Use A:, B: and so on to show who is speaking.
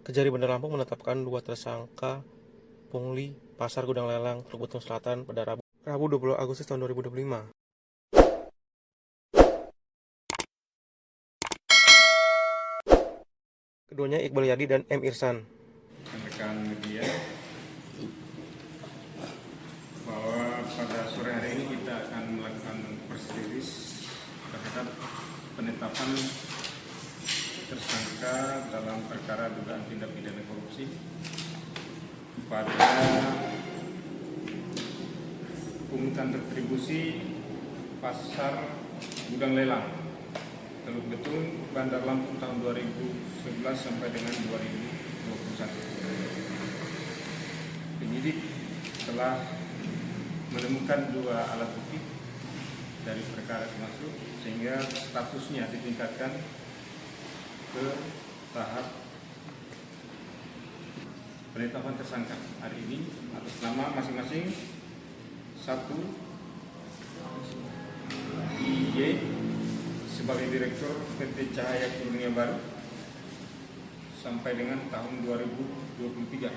A: Kejari Bandar Lampung menetapkan 2 tersangka pungli Pasar Gudang Lelang Teluk Betung Selatan pada Rabu 20 Agustus tahun 2025. Keduanya Iqbal Yadi dan M. Irsan.
B: Rekan media bahwa pada sore hari ini kita akan melakukan press release terhadap penetapan tersangka dalam perkara dugaan tindak pidana korupsi pada pungutan retribusi Pasar Gudang Lelang Teluk Betung Bandar Lampung tahun 2011 sampai dengan 2021. Penyidik telah menemukan 2 alat bukti dari perkara termasuk sehingga statusnya ditingkatkan ke tahap penetapan tersangka hari ini atas nama masing-masing 1 IY sebagai Direktur PT Cahaya Kurnia Baru sampai dengan tahun 2023